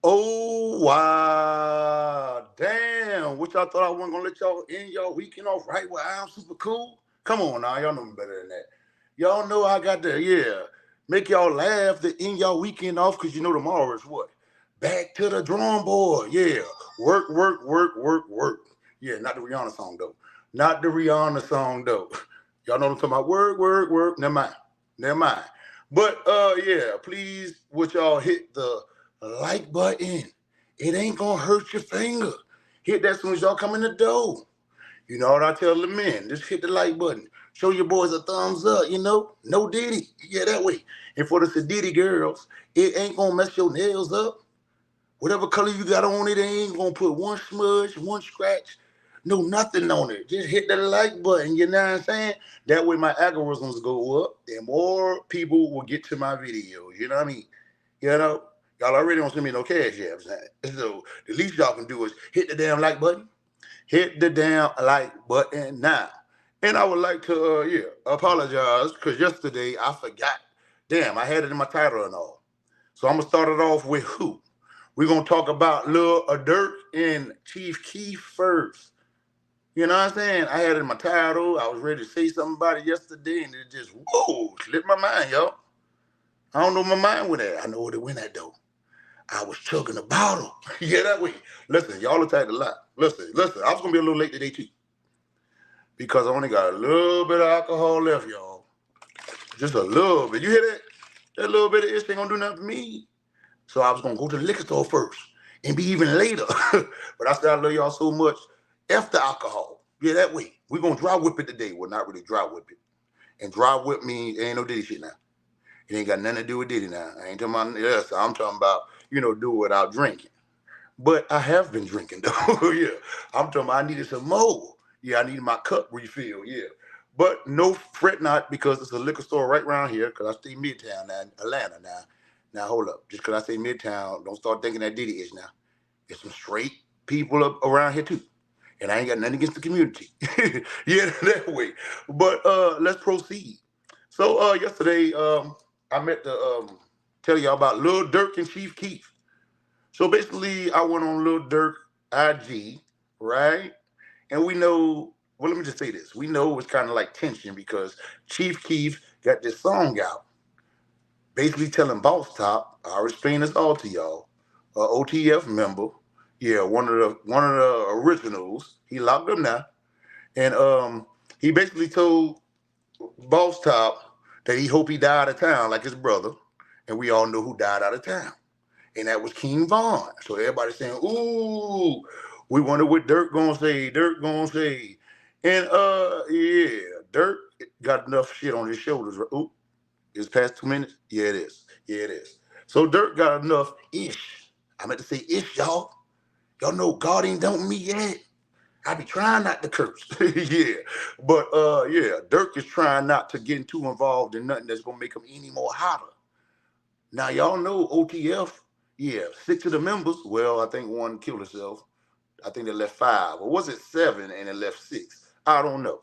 Oh, wow. Damn. What y'all thought I wasn't going to let y'all end y'all weekend off right where I'm super cool? Come on now. Y'all know me better than that. Y'all know I got to, make y'all laugh to end y'all weekend off because you know tomorrow is what? Back to the drawing board. Yeah. Work, work, work, work, work. Yeah, not the Rihanna song, though. Not the Rihanna song, though. Y'all know what I'm talking about. Work, work, work. Never mind. Never mind. But, please, would y'all hit the like button. It ain't gonna hurt your finger. Hit that as soon as y'all come in the door. You know what I tell the men? Just hit the like button. Show your boys a thumbs up, No diddy. Yeah, that way. And for the Sadiddy girls, it ain't gonna mess your nails up. Whatever color you got on it, ain't gonna put one smudge, one scratch, no nothing on it. Just hit the like button, you know what I'm saying? That way my algorithms go up and more people will get to my videos, you know what I mean? You know? Y'all already don't send me no cash apps. So the least y'all can do is hit the damn like button. Hit the damn like button now. And I would like to, apologize because yesterday I forgot. Damn, I had it in my title and all. So I'm going to start it off with who? We're going to talk about LilDurk and ChiefKeef first. You know what I'm saying? I had it in my title. I was ready to say something about it yesterday, and it just, slipped my mind, y'all. I don't know where my mind went at. I know where it went at, though. I was chugging a bottle. Yeah, that way. Listen, y'all attacked a lot. Listen. I was going to be a little late today, too. Because I only got a little bit of alcohol left, y'all. Just a little bit. You hear that? That little bit of ish ain't going to do nothing for me. So I was going to go to the liquor store first and be even later. But I said I love y'all so much. F the alcohol. Yeah, that way. We're going to dry whip it today. Well, not really dry whip it. And dry whip means ain't no Diddy shit now. It ain't got nothing to do with Diddy now. I ain't talking about, I'm talking about, do it without drinking. But I have been drinking, though. Yeah. I'm talking about I needed some more. Yeah, I needed my cup refill. Yeah. But no fret not because it's a liquor store right around here because I stay Midtown now, Atlanta now. Now, hold up. Just because I say Midtown, don't start thinking that Diddy is now. There's some straight people up around here, too. And I ain't got nothing against the community. Yeah, that way. But let's proceed. So yesterday, I meant to tell y'all about LilDurk and ChiefKeef. So basically, I went on LilDurk IG, right? And we know, well, let me just say this. We know it's kind of like tension because ChiefKeef got this song out, basically telling Boss Top, I'll explain this all to y'all, OTF member, one of the originals. He locked up now, and he basically told Boss Top that he hope he died out of town like his brother, and we all know who died out of town, and that was King Von. So everybody's saying, "Ooh, we wonder what Durk gonna say." And Durk got enough shit on his shoulders. Ooh, it's past 2 minutes. Yeah, it is. So Durk got enough ish. I meant to say ish, y'all. Y'all know God ain't done me yet. I be trying not to curse. Yeah. But Durk is trying not to get too involved in nothing that's gonna make him any more hotter. Now y'all know OTF, 6 of the members, well, I think one killed herself. I think they left 5. Or was it 7 and it left 6? I don't know.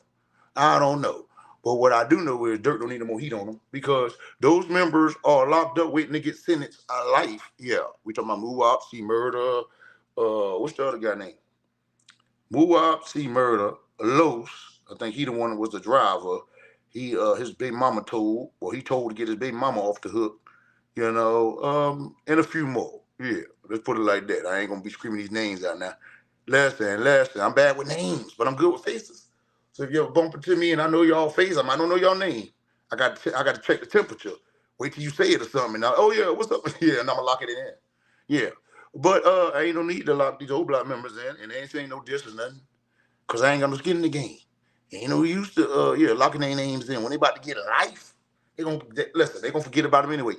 But what I do know is Durk don't need no more heat on them because those members are locked up waiting to get sentenced a life. Yeah, we talking about Muwop, C Murder. What's the other guy name? Muwop, C Murder, Los. I think he the one that was the driver. He his baby mama told, or he told to get his baby mama off the hook. And a few more. Yeah, let's put it like that. I ain't gonna be screaming these names out now. Last thing. I'm bad with names, but I'm good with faces. So if you ever bump into me and I know y'all face, I don't know y'all name. I got to check the temperature. Wait till you say it or something. Now, oh yeah, what's up? Yeah, and I'm gonna lock it in. Yeah, but I ain't no need to lock these old block members in, and they ain't saying no diss or nothing, cause I ain't got no skin in the game. Ain't no use to locking their names in when they about to get a life. They gonna forget about them anyway.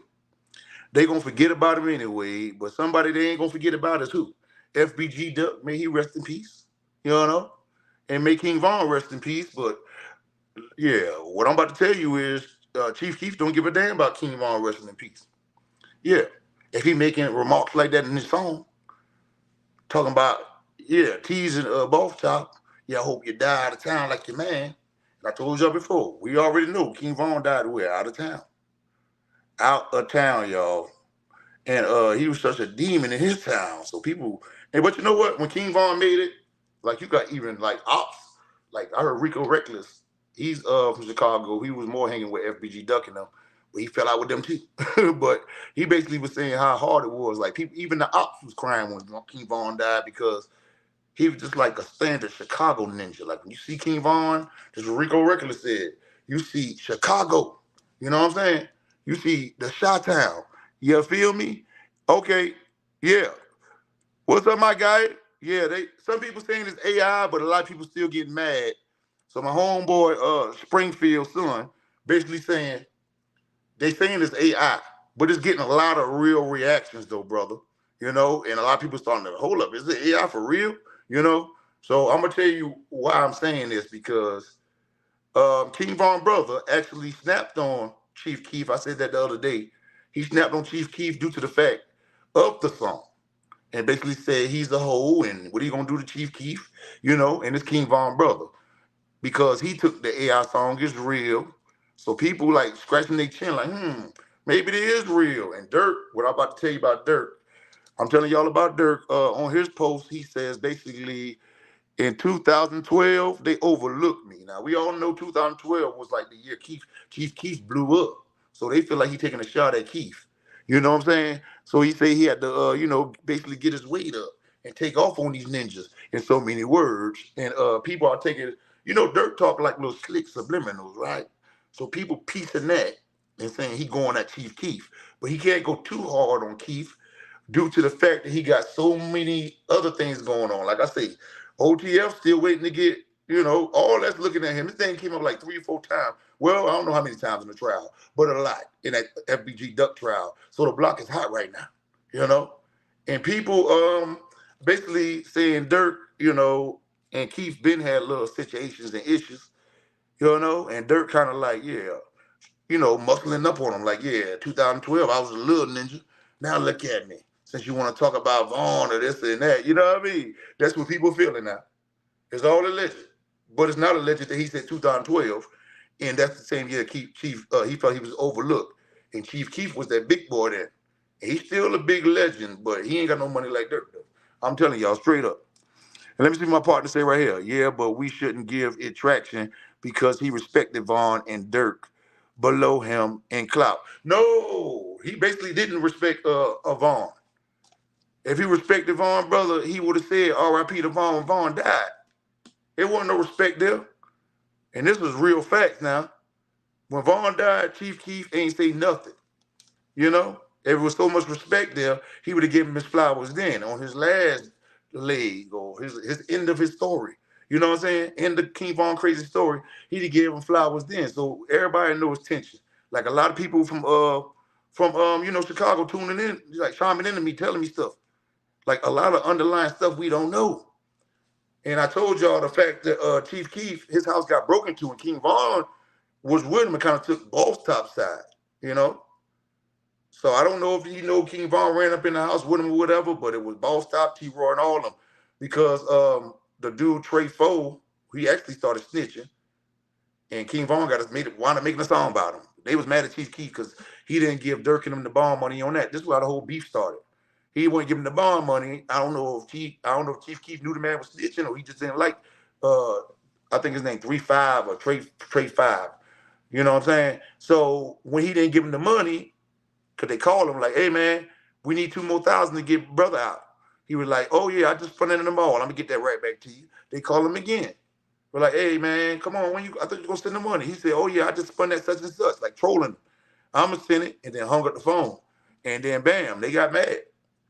But somebody they ain't gonna forget about is who? FBG Duck, may he rest in peace. And may King Von rest in peace. But what I'm about to tell you is ChiefKeef don't give a damn about King Von resting in peace. Yeah. If he making remarks like that in his song, talking about, teasing Boss Top, I hope you die out of town like your man. And I told y'all before, we already know King Von died where? Out of town. Out of town, y'all. And he was such a demon in his town. So people, but you know what? When King Von made it, like you got even like ops. Like I heard Rico Reckless. He's from Chicago. He was more hanging with FBG Duck and them, but he fell out with them too. But he basically was saying how hard it was. Like people, even the ops was crying when King Von died because he was just like a standard Chicago ninja. Like when you see King Von, just what Rico Reckless said, you see Chicago. You know what I'm saying? You see the Chi-Town. You feel me? Okay, yeah. What's up, my guy? Yeah, some people saying it's AI, but a lot of people still getting mad. So my homeboy, Springfield son, basically saying they saying it's AI, but it's getting a lot of real reactions though, brother. You know, and a lot of people starting to hold up. Is it AI for real? You know, so I'm gonna tell you why I'm saying this because King Von brother actually snapped on ChiefKeef. I said that the other day. He snapped on ChiefKeef due to the fact of the song and basically said he's a hoe and what are you gonna do to ChiefKeef? You know, and it's King Von brother because he took the AI song is real. So people like scratching their chin like, maybe it is real. And Durk, what I'm about to tell you about Durk, I'm telling y'all about Durk. On his post, he says basically in 2012, they overlooked me. Now, we all know 2012 was like the year ChiefKeef blew up. So they feel like he taking a shot at Keef. You know what I'm saying? So he say he had to, basically get his weight up and take off on these ninjas in so many words. And people are taking, Dirk talk like little slick subliminals, right? So people piecing that and saying he going at ChiefKeef. But he can't go too hard on Keef due to the fact that he got so many other things going on. Like I say, OTF still waiting to get, all that's looking at him. This thing came up like 3 or 4 times. Well, I don't know how many times in the trial, but a lot in that FBG Duck trial. So the block is hot right now, And people basically saying Durk, and Keef been had little situations and issues, and Durk kind of like, yeah, muscling up on him. Like, yeah, 2012, I was a little ninja. Now look at me. Since you want to talk about Vaughn or this and that, you know what I mean? That's what people feeling now. It's all alleged. But it's not alleged that he said 2012, and that's the same year Chief, he felt he was overlooked. And ChiefKeef was that big boy then. And he's still a big legend, but he ain't got no money like Durk though. I'm telling y'all straight up. And let me see my partner say right here. Yeah, but we shouldn't give it traction because he respected Vaughn and Durk below him in clout. No, he basically didn't respect Vaughn. If he respected Vaughn, brother, he would have said R.I.P. to Vaughn when Vaughn died. There wasn't no respect there. And this was real facts now. When Vaughn died, ChiefKeef ain't say nothing. If there was so much respect there, he would have given him his flowers then on his last leg or his end of his story. You know what I'm saying? End of King Von crazy story. He'd have gave him flowers then. So everybody knows tension. Like a lot of people from Chicago tuning in, like chiming into me, telling me stuff. Like a lot of underlying stuff we don't know. And I told y'all the fact that ChiefKeef, his house got broken into and King Von was with him and kind of took Boss Top side, So I don't know if King Von ran up in the house with him or whatever, but it was Boss Top, T-Roy, and all of them. Because the dude, Trey Foe, he actually started snitching. And King Von wound up making a song about him. They was mad at ChiefKeef because he didn't give Durk and him the bond money on that. This is why the whole beef started. He wouldn't give him the bond money. I don't know if ChiefKeef knew the man was snitching or he just didn't like I think his name 3-5 or Trey 5. You know what I'm saying? So when he didn't give him the money, because they called him like, hey man, we need 2 more thousand to get brother out. He was like, oh yeah, I just spun it in the mall. I'm gonna get that right back to you. They call him again. We're like, hey man, come on, I thought you were gonna send the money. He said, oh yeah, I just spun that such and such, like trolling him. I'm gonna send it, and then hung up the phone. And then bam, they got mad.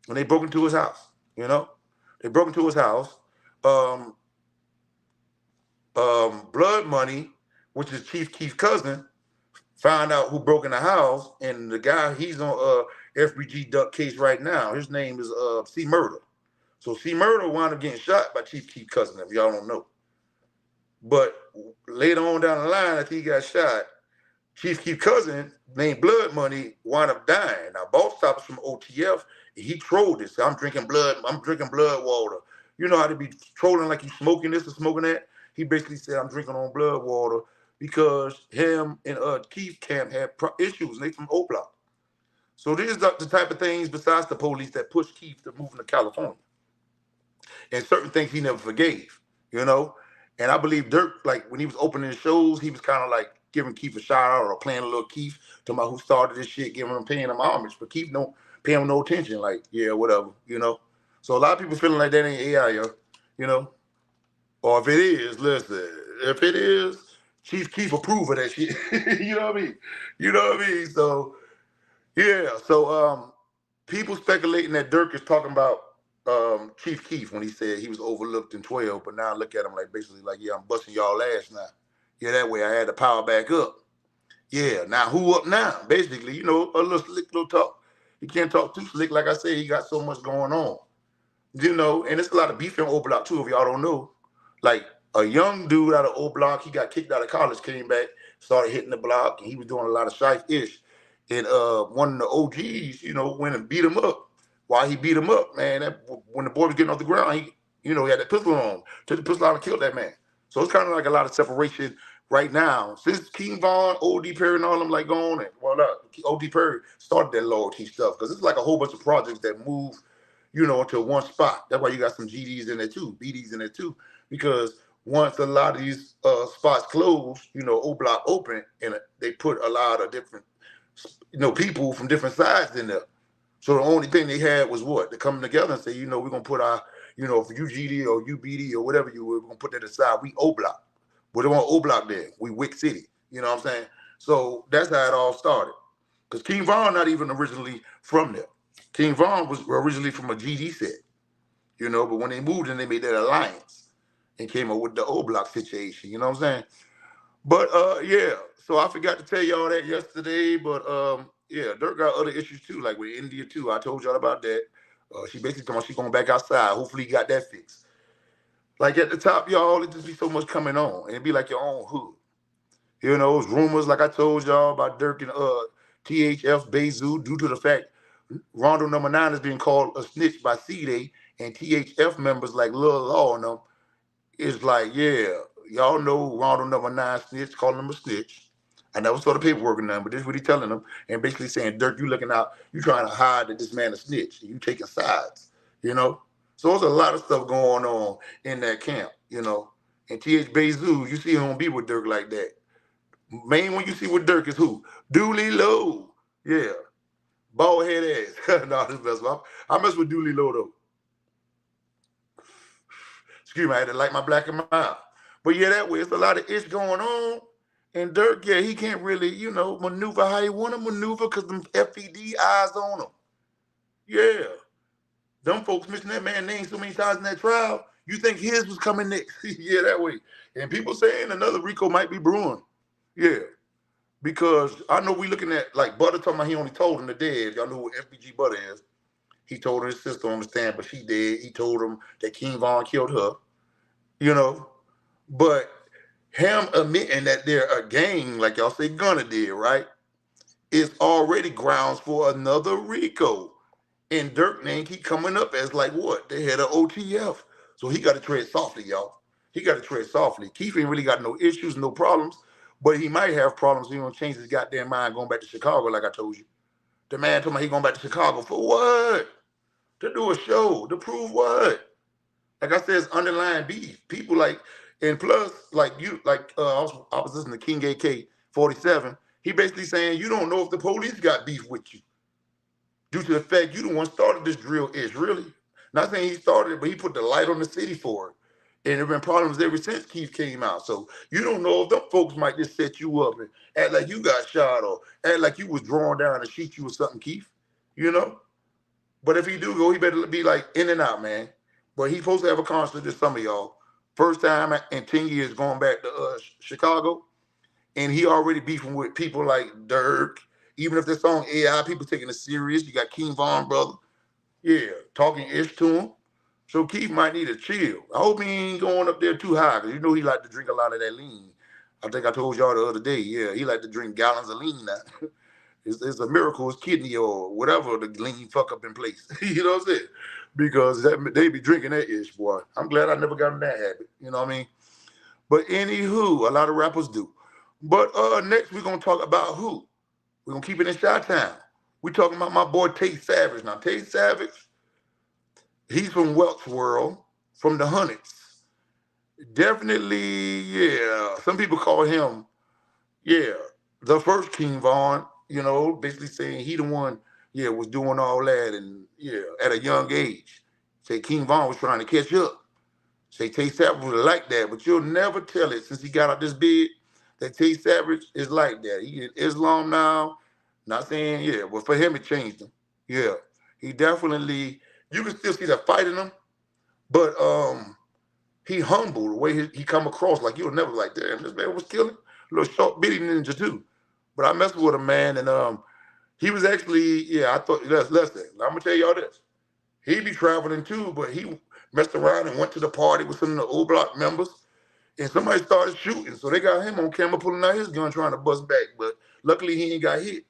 And they broke into his house, They broke into his house. Blood Money, which is ChiefKeef's cousin, found out who broke in the house, and the guy, he's on FBG Duck case right now. His name is C Murder. So C Murder wound up getting shot by ChiefKeef's cousin, if y'all don't know. But later on down the line, after he got shot, ChiefKeef's cousin named Blood Money wound up dying. Now, Boss Top is from OTF. He trolled this. I'm drinking blood water. You know how to be trolling like you smoking this or smoking that? He basically said, I'm drinking on blood water because him and Keef Camp had issues. And they from O Block. So these are the type of things besides the police that push Keef to move to California. And certain things he never forgave, you know? And I believe Durk, like when he was opening the shows, he was kind of like giving Keef a shout out or playing a little Keef, talking about who started this shit, paying him homage. But Keef don't pay him no attention, like, yeah, whatever, you know? So a lot of people feeling like that ain't AI, you know? Or if it is, listen, if it is, ChiefKeef approve of that shit. You know what I mean? You know what I mean? So, yeah. So people speculating that Durk is talking about ChiefKeef when he said he was overlooked in 12, but now look at him like basically like, yeah, I'm busting y'all ass now. Yeah, that way I had to power back up. Yeah, now who up now? Basically, you know, a little slick little talk. He can't talk too slick. Like I said, he got so much going on. You know, and it's a lot of beef in O Block too, if y'all don't know. Like a young dude out of O Block, he got kicked out of college, came back, started hitting the block, and he was doing a lot of shife-ish. And one of the OGs, you know, went and beat him up. While he beat him up, man, when the boy was getting off the ground, he, you know, he had that pistol on him, took the pistol out and killed that man. So it's kind of like a lot of separation right now. Since King Von, OD Perry, and all them like going and OD Perry started that loyalty stuff because it's like a whole bunch of projects that move, you know, into one spot. That's why you got some GDs in there too, BDs in there too, because once a lot of these spots close, you know, O Block open, and they put a lot of different, you know, people from different sides in there. So the only thing they had was what? To come together and say, you know, we're going to put our, you know, for UGD or UBD or whatever we're going to put that aside. We O Block. We don't want O Block there. We Wick City. You know what I'm saying? So that's how it all started. Because King Von not even originally from there. King Von was originally from a GD set, you know, but when they moved and they made that alliance and came up with the O Block situation, you know what I'm saying? But yeah, so I forgot to tell y'all that yesterday, but yeah, Durk got other issues too, like with India too. I told y'all about that. She basically told me she's going back outside. Hopefully he got that fixed. Like at the top, y'all, it just be so much coming on. And it'd be like your own hood. You know, it's rumors like I told y'all about Durk and THF Bezu due to the fact Rondo number 9 is being called a snitch by C-Day, and THF members like Lil Law and them is like, yeah, y'all know Rondo number 9 snitch, calling him a snitch. I never saw the paperwork or nothing, but this is what he's telling them, and basically saying, Durk, you looking out, you trying to hide that this man a snitch, and you taking sides, you know? So there's a lot of stuff going on in that camp, you know? And TH Bezu, you see him don't be with Durk like that. Main one you see with Durk is who? Dooley Low. Yeah. Bald head ass. No, this best one. I mess with Dooley Low though. Excuse me, I had to light my black in my mouth. But yeah, that way, it's a lot of ish going on. And Durk, yeah, he can't really, you know, maneuver how he want to maneuver because them FBD eyes on him. Yeah. Them folks mentioned that man name so many times in that trial, you think his was coming next. Yeah, that way. And people saying another Rico might be brewing. Yeah. Because I know we looking at, like, Butter talking about he only told him the dead. Y'all know who FBG Butter is. He told his sister on the stand, but she dead. He told him that King Von killed her. You know? But him admitting that they're a gang, like y'all say Gunna did, right? Is already grounds for another Rico. And Durk name keep coming up as like what? The head of OTF. So he got to tread softly, y'all. He got to tread softly. Keef ain't really got no issues, no problems, but he might have problems. He gonna change his goddamn mind going back to Chicago, like I told you. The man told me he going back to Chicago for what? To do a show. To prove what? Like I said, it's underlying beef. People like, and plus, like you, like I was listening to King AK 47. He basically saying you don't know if the police got beef with you due to the fact you the one started this drill ish, really. Not saying he started it, but he put the light on the city for it. And there have been problems ever since Keef came out. So you don't know if them folks might just set you up and act like you got shot or act like you was drawn down to shoot you or something, Keef. You know? But if he do go, he better be like in and out, man. But he's supposed to have a concert this summer, y'all. First time in 10 years going back to Chicago. And he already beefing with people like Durk. Even if the song AI, people taking it serious. You got King Von, brother. Yeah, talking ish to him. So Keef might need to chill. I hope he ain't going up there too high, because you know he like to drink a lot of that lean. I think I told y'all the other day, yeah, he like to drink gallons of lean now. It's a miracle his kidney or whatever the lean fuck up in place. You know what I'm saying? Because they be drinking that ish, boy. I'm glad I never got in that habit. You know what I mean? But anywho, a lot of rappers do. But next we're going to talk about who? We're going to keep it in Chi-Town. We talking about my boy Tay Savage. Now, Tay Savage, he's from Welch World, from the Hundreds. Definitely, yeah. Some people call him, yeah, the first King Von, you know, basically saying he the one, yeah, was doing all that and, yeah, at a young age. Say King Von was trying to catch up. Say Tay Savage was like that, but you'll never tell it since he got out this bid that Tay Savage is like that. He in Islam now. Not saying, yeah, but for him it changed him. Yeah. He definitely, you can still see the fight in him, but he humble the way he come across. Like you'll never like, damn, this man was killing. A little short bitty ninja too. But I messed with him, man, and he was actually, yeah, I thought, listen, I'm gonna tell y'all this. He be traveling too, but he messed around and went to the party with some of the old block members, and somebody started shooting. So they got him on camera pulling out his gun trying to bust back, but luckily he ain't got hit.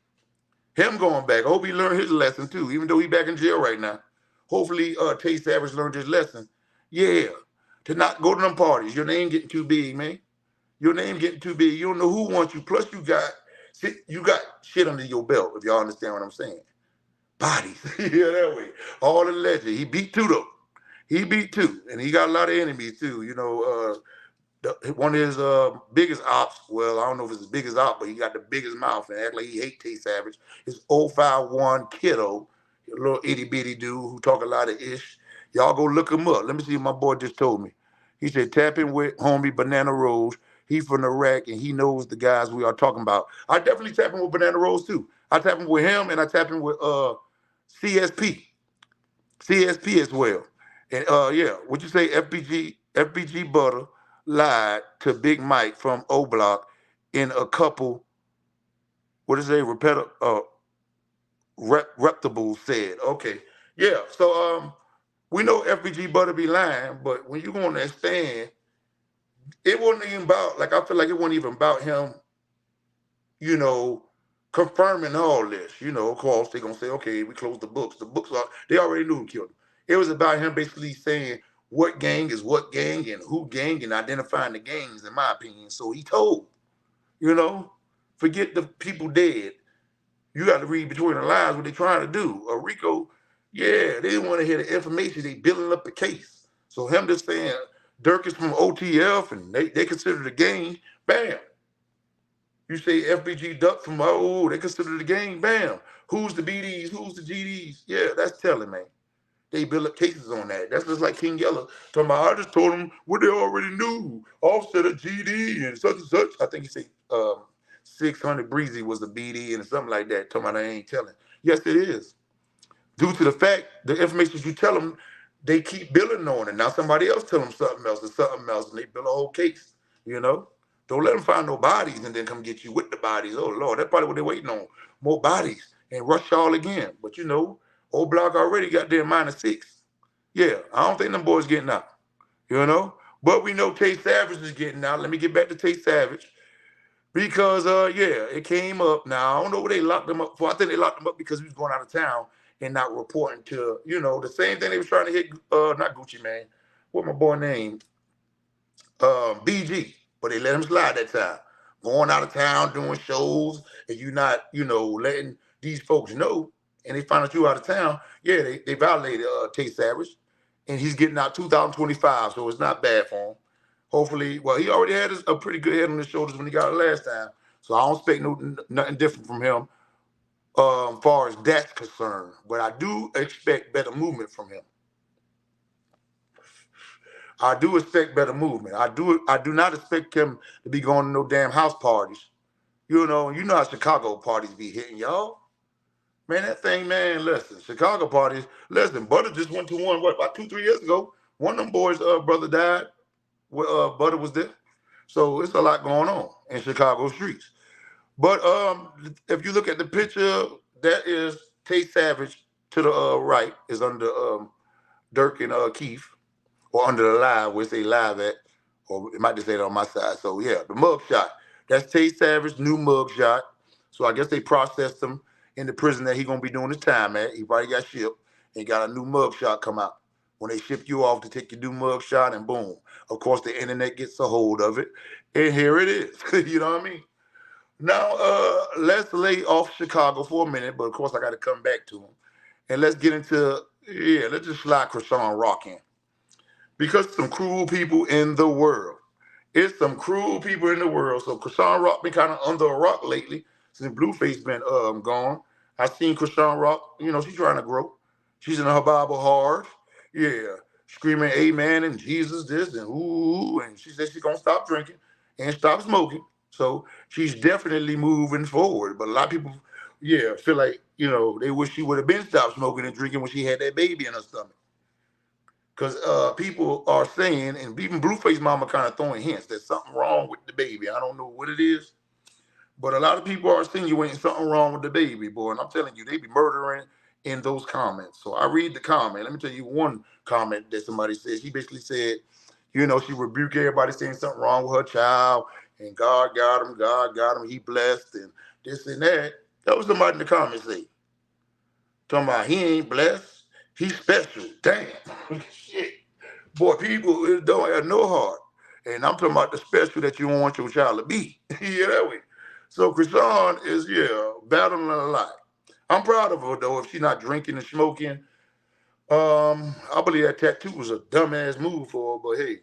Him going back, I hope he learned his lesson too, even though he back in jail right now. Hopefully Tay Savage learned his lesson. Yeah, to not go to them parties. Your name getting too big, man. Your name getting too big. You don't know who wants you. Plus you got shit under your belt, if y'all understand what I'm saying. Bodies. Yeah, that way. All the legend. He beat two though. He beat two. And he got a lot of enemies too. You know, one of his biggest ops, well, I don't know if it's his biggest op, but he got the biggest mouth and act like he hate Tay Savage. His 051 kiddo, a little itty bitty dude who talk a lot of ish. Y'all go look him up. Let me see what my boy just told me. He said, tap in with homie Banana Rose. He from the rack and he knows the guys we are talking about. I definitely tap in with Banana Rose too. I tap in with him and I tap in with CSP as well. And yeah, would you say FBG Butter lied to Big Mike from O Block in a couple, what is it, reputable said. Okay. Yeah. So we know FBG Butter be lying, but when you go on that stand, it wasn't even about, like, I feel like it wasn't even about him, you know, confirming all this. You know, of course, they're going to say, okay, we closed the books. The books are, they already knew who killed him. It was about him basically saying what gang is what gang and who gang and identifying the gangs, in my opinion. So he told, you know, forget the people dead. You got to read between the lines what they're trying to do. Rico, yeah, they didn't want to hear the information. They building up the case. So him just saying Durk is from OTF and they consider the gang, bam. You say FBG Duck from, oh, they consider the gang, bam. Who's the BDs? Who's the GDs? Yeah, that's telling, man. They build up cases on that. That's just like King Yella talking about, I just told them what they already knew. Offset a GD and such. I think he said 600 Breezy was a BD and something like that. Talking about I ain't telling. Yes, it is. Due to the fact, the information you tell them, they keep building on it. Now somebody else tell them something else, and they build a whole case, you know? Don't let them find no bodies and then come get you with the bodies. Oh, Lord, that's probably what they're waiting on. More bodies and rush y'all again. But, you know, old block already got their -6. Yeah, I don't think them boys getting out, you know? But we know Tay Savage is getting out. Let me get back to Tay Savage. Because, yeah, it came up. Now, I don't know what they locked him up for. I think they locked him up because he was going out of town and not reporting to, you know, the same thing they was trying to hit, not Gucci Mane. What my boy named? BG. But they let him slide that time. Going out of town, doing shows, and you not, you know, letting these folks know, and they find out you out of town. Yeah, they violated Tay Savage, and he's getting out 2025, so it's not bad for him. Hopefully, well, he already had a pretty good head on his shoulders when he got it last time, so I don't expect nothing different from him as far as that's concerned. But I do expect better movement from him. I do expect better movement. I do not expect him to be going to no damn house parties. You know how Chicago parties be hitting, y'all. Man, that thing, man, listen, Chicago parties, listen, Butter just went to one, about 2-3 years ago. One of them boys' brother died where Butter was there. So it's a lot going on in Chicago streets. But if you look at the picture, that is Tay Savage to the right, is under Durk and Keef. Or under the live, where say live at, or it might just say it on my side. So yeah, the mugshot. That's Tay Savage, new mugshot. So I guess they processed him in the prison that he gonna be doing his time at. He probably got shipped and got a new mugshot come out. When they ship you off to take your new mugshot and boom. Of course the internet gets a hold of it. And here it is. You know what I mean? Now, let's lay off Chicago for a minute, but of course I got to come back to him. And let's get into, let's just slide Chrisean Rock in. Because some cruel people in the world. It's some cruel people in the world. So Chrisean Rock been kind of under a rock lately since Blueface been gone. I seen Chrisean Rock, she's trying to grow. She's in her Bible hard. Yeah. Screaming amen and Jesus this and ooh. And she said she's gonna stop drinking and stop smoking. So she's definitely moving forward. But a lot of people, feel like, they wish she would have been stopped smoking and drinking when she had that baby in her stomach. Because people are saying, and even Blueface mama kind of throwing hints, there's something wrong with the baby. I don't know what it is, but a lot of people are insinuating something wrong with the baby, boy. And I'm telling you, they be murdering in those comments. So I read the comment. Let me tell you one comment that somebody said. She basically said, she rebuked everybody saying something wrong with her child, and God got him, he blessed, and this and that. That was somebody in the comments say. Talking about he ain't blessed, he's special. Damn. Shit. Boy, people don't have no heart. And I'm talking about the special that you want your child to be. That way. So Chrisean is, battling a lot. I'm proud of her, though, if she's not drinking and smoking. I believe that tattoo was a dumbass move for her, but hey,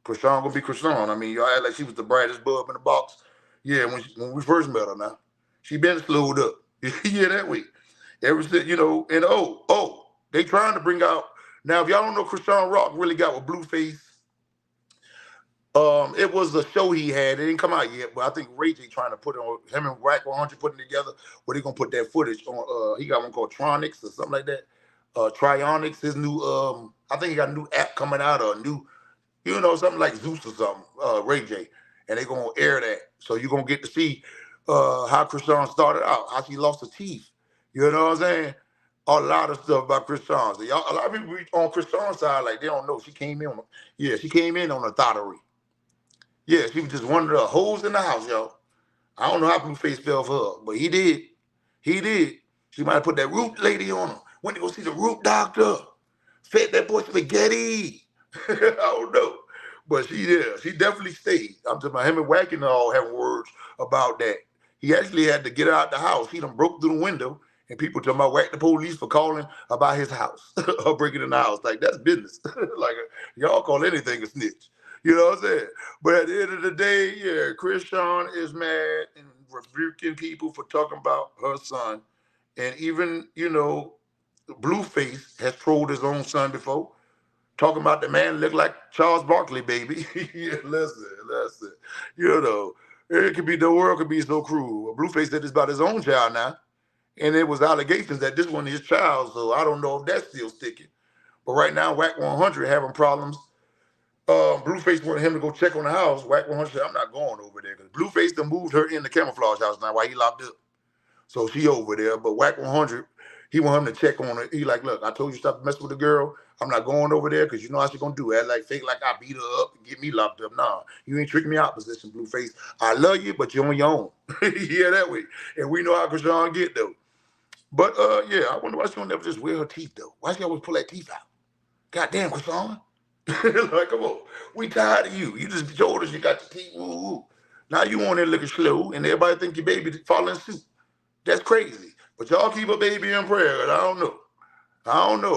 Chrisean gonna be Chrisean. I mean, y'all act like she was the brightest bulb in the box. Yeah, when we first met her now. She been slowed up. That way. Ever since, and they trying to bring out, now if y'all don't know, Chrisean Rock really got with Blueface. It was a show he had. It didn't come out yet, but I think Ray J trying to put it on, him and Wack100 putting it together, where they gonna put that footage on, he got one called Tronics or something like that. Trionics, his new, I think he got a new app coming out, or a new, something like Zeus or something, Ray J. And they gonna air that. So you're gonna get to see how Chrisean started out, how she lost her teeth. You know what I'm saying? A lot of stuff about Chrisean. So a lot of people on Chrisean's side, like they don't know. She came in on a thottery. Yeah, she was just one of the hoes in the house, y'all. I don't know how Blueface fell for her, but he did. He did. She might have put that root lady on him. Went to go see the root doctor. Fed that boy spaghetti. I don't know. But she definitely stayed. I'm talking about him and Wack and all having words about that. He actually had to get out the house. He done broke through the window, and people talking about Wack the police for calling about his house or breaking in the house. Like, that's business. Like, y'all call anything a snitch. You know what I'm saying? But at the end of the day, Chrisean is mad and rebuking people for talking about her son. And even, Blueface has trolled his own son before, talking about the man look like Charles Barkley, baby. Listen. It could be, the world could be so cruel. Blueface said this about his own child now. And it was allegations that this one is his child, so I don't know if that's still sticking. But right now, Wack100 having problems. Blueface wanted him to go check on the house. Wack100 said, I'm not going over there, because Blueface done moved her in the camouflage house now while he locked up. So she over there, but Wack100, he want him to check on her. He like, look, I told you stop messing with the girl. I'm not going over there because you know how she gonna do it. Like fake like I beat her up and get me locked up. Nah, you ain't tricking me out position, Blueface. I love you, but you're on your own. Yeah, that way. And we know how Chrisean get though. But I wonder why she don't never just wear her teeth though. Why she always pull that teeth out? Goddamn, Chrisean. Like, come on. We tired of you. You just told us you got your teeth. Woo, woo. Now you on there looking slow, and everybody think your baby following suit. That's crazy. But y'all keep a baby in prayer, and I don't know.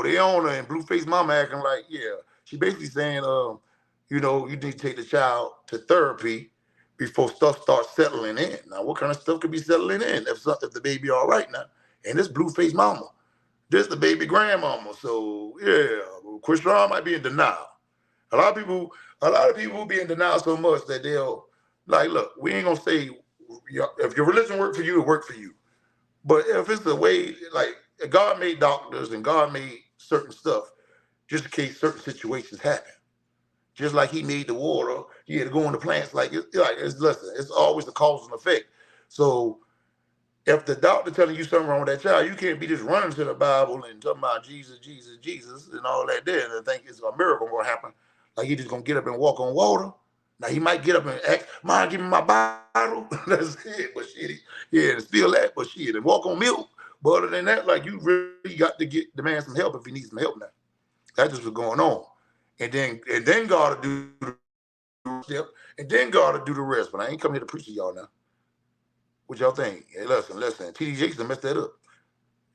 They own her, and Blueface mama acting like, she basically saying, you need to take the child to therapy before stuff starts settling in. Now, what kind of stuff could be settling in if the baby all right now? And this Blueface mama, this the baby grandmama. So, Chrisean might be in denial. A lot of people be in denial so much that they'll, like, look, we ain't gonna say, if your religion work for you, it work for you. But if it's the way, like, God made doctors and God made certain stuff just in case certain situations happen. Just like he made the water, he had to go into plants. It's always the cause and effect. So if the doctor telling you something wrong with that child, you can't be just running to the Bible and talking about Jesus, Jesus, Jesus, and all that there and think it's a miracle gonna happen. Like he just gonna get up and walk on water. Now he might get up and ask, "Mom, give me my bottle." That's it. But shit, and still that, but shit, and walk on milk. But other than that, like you really got to get the man some help if he needs some help now. That's just what's going on. And then God will do the step, and then God will do the rest. But I ain't come here to preach to y'all now. What y'all think? Hey, listen. TD Jakes done messed that up.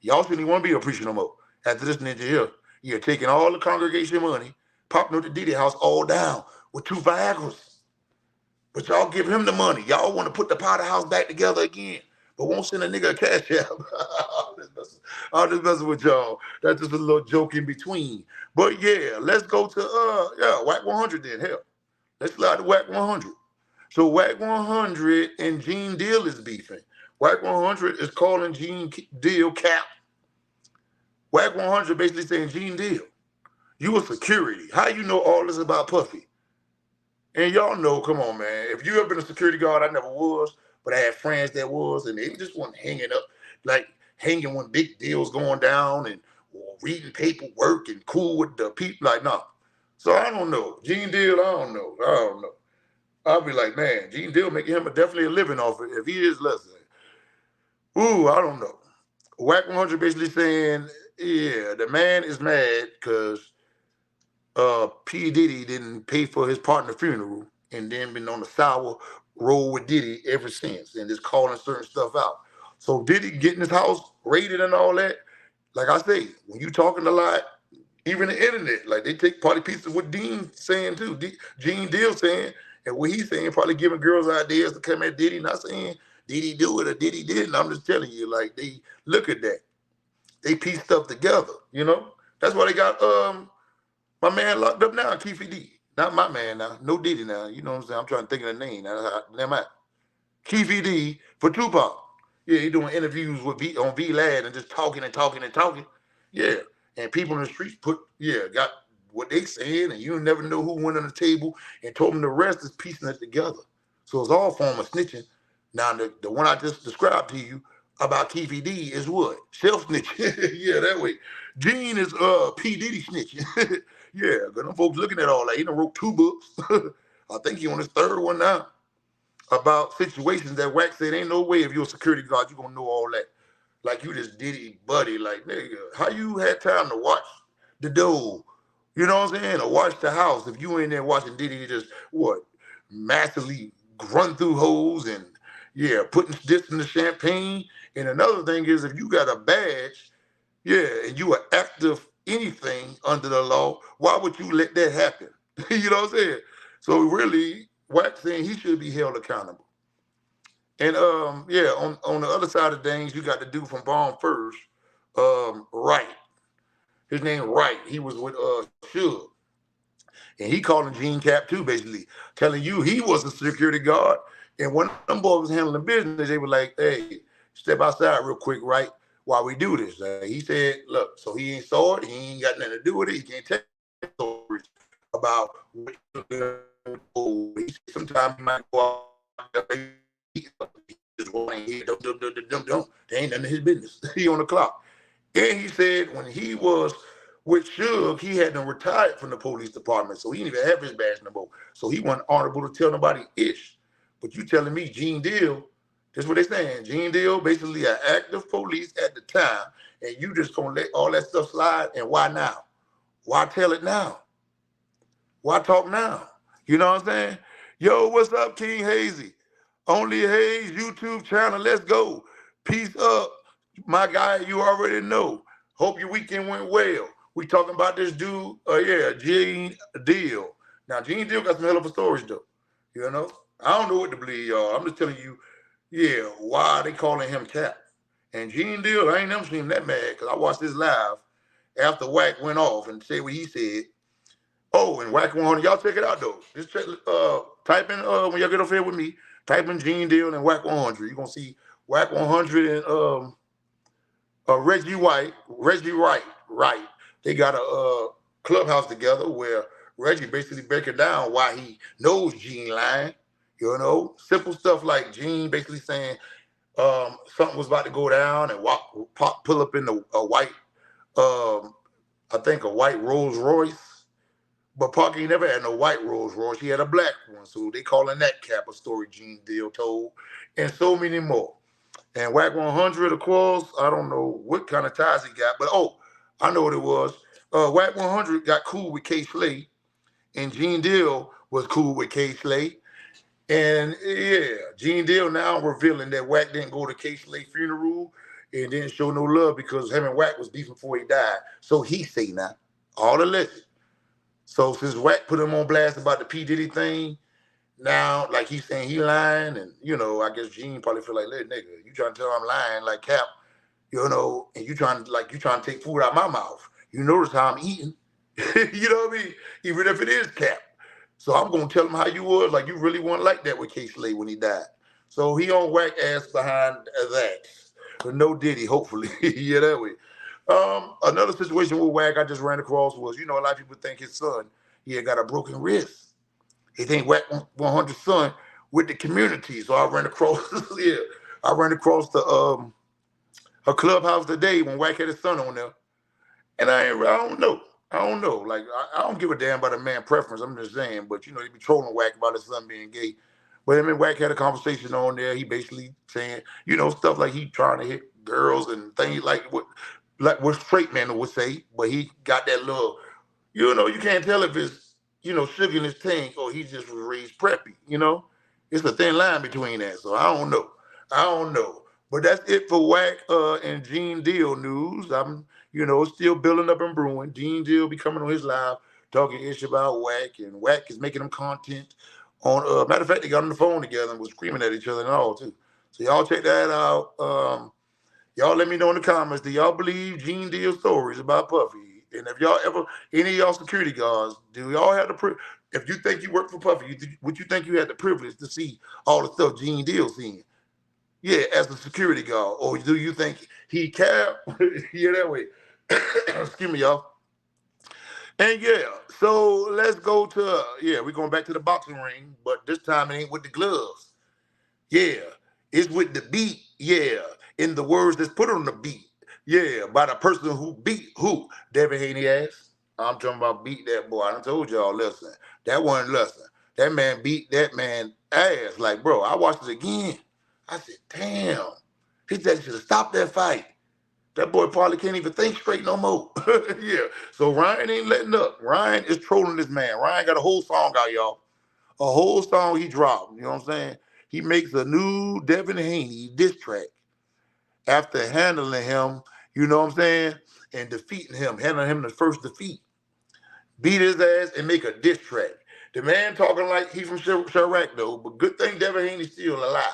Y'all shouldn't even want to be a preacher no more. After this ninja here, you're taking all the congregation money, popping up the Diddy house all down with 2 Viagras. But y'all give him the money. Y'all want to put the Potter house back together again, but won't send a nigga a cash app. I'm just messing with y'all. That's just a little joke in between. But yeah, let's go to Wack100 then. Hell, let's slide to Wack100. So Wack100 and Gene Deal is beefing. Wack100 is calling Gene Deal cap. Wack100 basically saying, Gene Deal, you a security. How you know all this about Puffy? And y'all know, come on, man. If you ever been a security guard, I never was, but I had friends that was, and they just wasn't hanging up, like hanging when big deals going down and reading paperwork and cool with the people. Like, no. So I don't know. Gene Deal, I don't know. I'll be like, man, Gene Deal making him definitely a living off it. If he is less than. Ooh, I don't know. Wack100 basically saying, yeah, the man is mad because P. Diddy didn't pay for his partner's funeral and then been on the sour road with Diddy ever since and just calling certain stuff out. So Diddy getting his house raided and all that, like I say, when you talking a lot, even the internet, like they take party pieces of what Dean saying too, Gene Deal saying, and what he's saying, probably giving girls ideas to come at Diddy, not saying Diddy do it or Diddy didn't. I'm just telling you, like they look at that. They piece stuff together, you know? That's why they got my man locked up now, Keef D. Not my man now. No Diddy now. You know what I'm saying? I'm trying to think of the name. Keef D for Tupac. Yeah, he doing interviews with on V-Lad and just talking. Yeah. And people in the streets got what they saying, and you never know who went on the table and told them the rest is piecing it together. So it's all form of snitching. Now, the one I just described to you about Keef D is what? Self snitching. Yeah, that way. Gene is P. Diddy snitching. Yeah, because them folks looking at all that. He done wrote 2 books. I think he on his 3rd one now about situations that Wack said ain't no way if you're a security guard you gonna know all that. Like you just Diddy buddy. Like, nigga, how you had time to watch the dough? You know what I'm saying? Or watch the house if you ain't there watching Diddy just massively run through hoes and putting this in the champagne. And another thing is if you got a badge, and you are active anything under the law, why would you let that happen? You know what I'm saying? So really, Wack saying he should be held accountable. And on the other side of things, you got the dude from Bomb First, Wright. His name Wright. He was with Suge. And he calling Gene Cap too, basically, telling you he was a security guard. And when them boys was handling business, they were like, hey, step outside real quick, right? While we do this. He said, look, so he ain't saw it, he ain't got nothing to do with it, he can't tell stories about what sometimes he might go out there, just running here, don't. They ain't none of his business. He on the clock. And he said when he was with Suge, he hadn't retired from the police department, so he didn't even have his badge no more. So he wasn't honorable to tell nobody ish. But you telling me Gene Deal, that's what they're saying. Gene Deal, basically an active police at the time, and you just gonna let all that stuff slide, and why now? Why tell it now? Why talk now? You know what I'm saying? Yo, what's up, King Hazy? Only Hayes YouTube channel, let's go. Peace up, my guy, you already know. Hope your weekend went well. We talking about this dude, Gene Deal. Now, Gene Deal got some hell of a stories, though. You know? I don't know what to believe, y'all. I'm just telling you, why they calling him Cap. And Gene Deal, I ain't never seen him that mad because I watched this live after Wack went off and said what he said. Oh, and Wack100, y'all check it out, though. Just check, type in, when y'all get off here with me, type in Gene Deal and Wack100. You're going to see Wack100 and Reggie Wright. They got a Clubhouse together where Reggie basically breaking down why he knows Gene lying. You know, simple stuff like Gene basically saying something was about to go down and pull up in a white, I think a white Rolls Royce. But Parker ain't never had no white Rolls Royce. He had a black one. So they calling that Cap a story Gene Deal told. And so many more. And Wack100, of course, I don't know what kind of ties he got. But, I know what it was. Wack100 got cool with K. Slay. And Gene Deal was cool with K. Slay. And yeah, Gene Deal now revealing that Wack didn't go to K-Slay funeral and didn't show no love because him and Wack was beefing before he died. So he say now, all the legend. So since Wack put him on blast about the P. Diddy thing, now like he's saying he lying, and I guess Gene probably feel like, "Little nigga, you trying to tell I'm lying like Cap, and you trying to take food out my mouth. You notice how I'm eating, you know what I mean? Even if it is Cap. So I'm gonna tell him how you was, like you really weren't like that with K-Slay when he died. So he on Wack ass behind that. But no Diddy, hopefully. Yeah, that way. Another situation with Wack I just ran across was, a lot of people think his son, he had got a broken wrist. He think Wack 100 son with the community. So I ran across, I ran across the a Clubhouse today when Wack had his son on there. And I don't know. I don't know. Like, I don't give a damn about a man preference. I'm just saying. But, they be trolling Wack about his son being gay. But him and Wack had a conversation on there. He basically saying, stuff like he trying to hit girls and things like what straight men would say. But he got that little, you can't tell if it's, sugar in his tank or he just was raised preppy, It's a thin line between that. So I don't know. I don't know. But that's it for Wack and Gene Deal news. I'm still building up and brewing. Gene Deal be coming on his live talking ish about Wack, and Wack is making them content on. Matter of fact, they got on the phone together and was screaming at each other and all too. So y'all check that out. Y'all let me know in the comments. Do y'all believe Gene Deal stories about Puffy? And if y'all ever, any of y'all security guards, do y'all have the if you think you work for Puffy, would you think you had the privilege to see all the stuff Gene Deal seeing? Yeah, as a security guard. Or do you think he cared? Yeah, that way. Excuse me, y'all. And yeah, so let's go to, we're going back to the boxing ring, but this time it ain't with the gloves. Yeah, it's with the beat. Yeah, in the words that's put on the beat. Yeah, by the person who beat who? Devin Haney ass. I'm talking about beat that boy. I done told y'all, listen. That wasn't listen. That man beat that man ass. Like, bro, I watched it again. I said, damn. He should have stopped that fight. That boy probably can't even think straight no more. Yeah. So Ryan ain't letting up. Ryan is trolling this man. Ryan got a whole song out, y'all. A whole song he dropped. You know what I'm saying? He makes a new Devin Haney diss track after handling him, you know what I'm saying? And defeating him, handling him the first defeat. Beat his ass and make a diss track. The man talking like he from Chirac though, but good thing Devin Haney's still alive.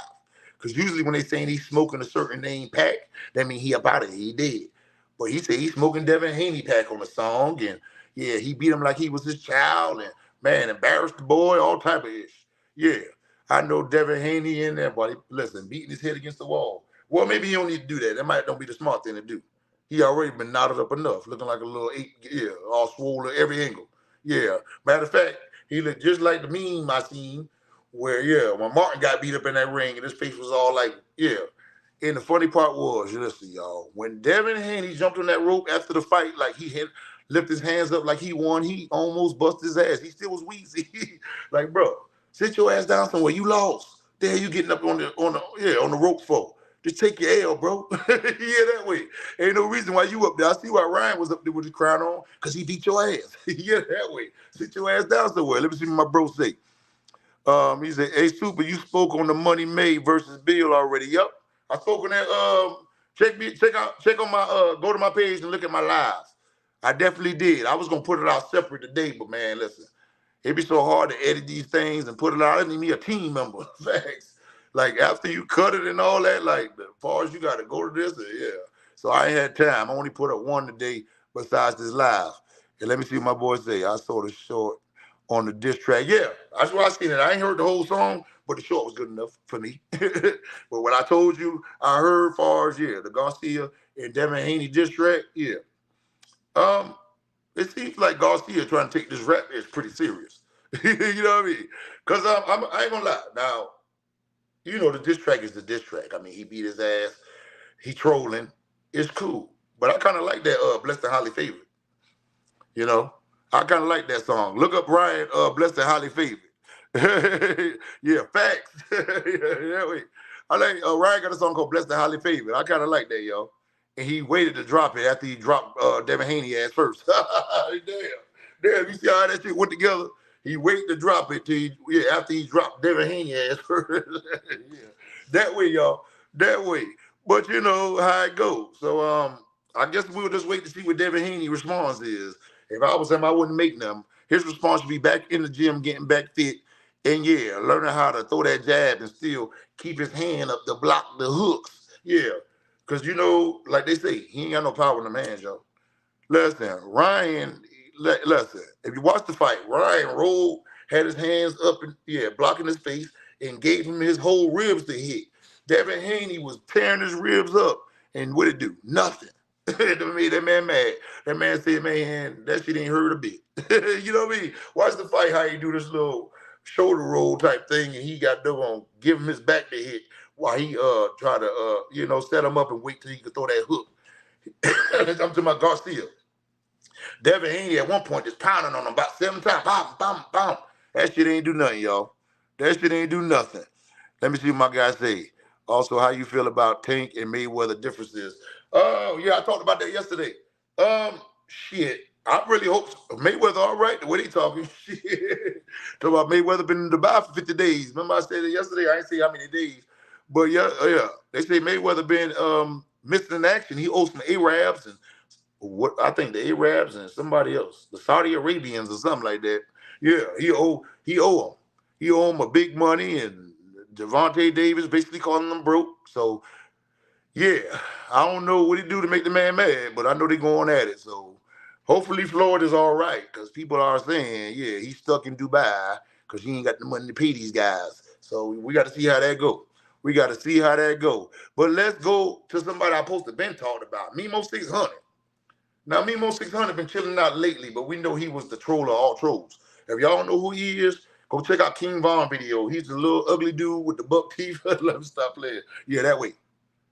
Because usually when they saying he's smoking a certain name pack, that mean he up out of it. He dead. But he said he's smoking Devin Haney pack on the song, and yeah, he beat him like he was his child, and man, embarrassed the boy, all type of ish. Yeah, I know Devin Haney in there, but listen, beating his head against the wall. Well, maybe he don't need to do that. That might don't be the smart thing to do. He already been knotted up enough, looking like a little all swollen every angle. Yeah, matter of fact, he looked just like the meme I seen where, when Martin got beat up in that ring and his face was all like, And the funny part was, listen, y'all, when Devin Haney jumped on that rope after the fight, like he had lifted his hands up like he won, he almost busted his ass. He still was wheezy. Like, bro, sit your ass down somewhere. You lost. The hell you getting up on the rope for? Just take your L, bro. Yeah, that way. Ain't no reason why you up there. I see why Ryan was up there with his crown on, because he beat your ass. Yeah, that way. Sit your ass down somewhere. Let me see what my bro say. He said, hey, Super, you spoke on the Money Made versus Bill already. Yep. I spoke on that. Check on my, go to my page and look at my lives. I definitely did. I was going to put it out separate today, but man, listen, it'd be so hard to edit these things and put it out. I need me a team member. Facts. Like after you cut it and all that, like as far as you got to go to this, So I ain't had time. I only put up one today besides this live. And let me see what my boy say. I saw the short on the diss track. Yeah, that's why I seen it. I ain't heard the whole song, but the short was good enough for me. But what I told you, I heard far as, the Garcia and Devin Haney diss track, it seems like Garcia trying to take this rap is pretty serious. You know what I mean? Because I ain't gonna lie. Now, the diss track is the diss track. I mean, he beat his ass. He trolling. It's cool. But I kind of like that Blessed and Highly Favored. I kind of like that song. Look up Ryan, Blessed and Highly Favored. Yeah, facts. Yeah, wait. I like Ryan got a song called Blessed and Highly Favored. I kind of like that, yo. And he waited to drop it after he dropped Devin Haney ass first. Damn. You see how that shit went together? He wait to drop it till after he dropped Devin Haney ass first. Yeah. That way, y'all. That way. But you know how it goes. So I guess we'll just wait to see what Devin Haney response is. If I was him, I wouldn't make them. His response would be back in the gym, getting back fit, and yeah, learning how to throw that jab and still keep his hand up to block the hooks. Yeah. Because you know, like they say, he ain't got no power in the hands, y'all. Listen, Ryan, listen, if you watch the fight, Ryan rolled, had his hands up and blocking his face and gave him his whole ribs to hit. Devin Haney was tearing his ribs up, and what it do? Nothing. That made that man mad. That man said, man, that shit ain't hurt a bit. You know what I mean? Watch the fight, how he do this little shoulder roll type thing, and he got to give him his back to hit while he try to set him up and wait till he could throw that hook. I'm talking about Garcia. Devin Haney at one point just pounding on him about 7 times. Bam, bam, bam. That shit ain't do nothing, y'all. That shit ain't do nothing. Let me see what my guys say. Also, how you feel about Tank and Mayweather differences? Oh, yeah, I talked about that yesterday. Shit. I really hope Mayweather all right, the way they talking. Shit. Talk about Mayweather been in Dubai for 50 days. Remember I said it yesterday? I ain't say how many days. But yeah. They say Mayweather been missing in action. He owes some Arabs and what I think the Arabs and somebody else, the Saudi Arabians or something like that. Yeah, he owe him. He owe him a big money, and Devontae Davis basically calling him broke. So yeah, I don't know what he do to make the man mad, but I know they going at it. So hopefully Florida's all right, because people are saying, yeah, he's stuck in Dubai because he ain't got the money to pay these guys. So we got to see how that go. We got to see how that go. But let's go to somebody I posted been talked about, Memo600. Now, Mimo600 been chilling out lately, but we know he was the troll of all trolls. If y'all know who he is, go check out King Von video. He's the little ugly dude with the buck teeth. Let him stop playing. Yeah, that way.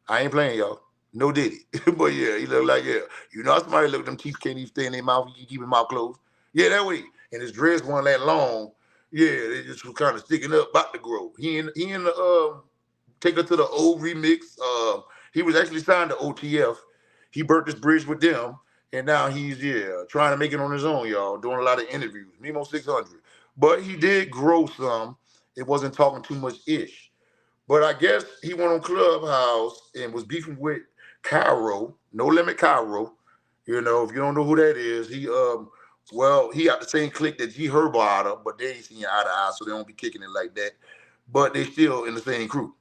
I ain't playing, y'all. No diddy. But yeah, he look like, yeah. You know somebody look at them teeth can't even stay in their mouth. You can keep his mouth closed. Yeah, that way. And his dreads weren't that long. Yeah, they just was kind of sticking up, about to grow. He in the Take Her to the Old remix. He was actually signed to OTF. He burnt this bridge with them. And now he's, trying to make it on his own, y'all, doing a lot of interviews. Memo600. But he did grow some. It wasn't talking too much ish. But I guess he went on Clubhouse and was beefing with Kyro, No Limit Kyro. You know, if you don't know who that is, he got the same clique that G Herbo out of, but they ain't seen eye to eye, so they don't be kicking it like that. But they still in the same crew.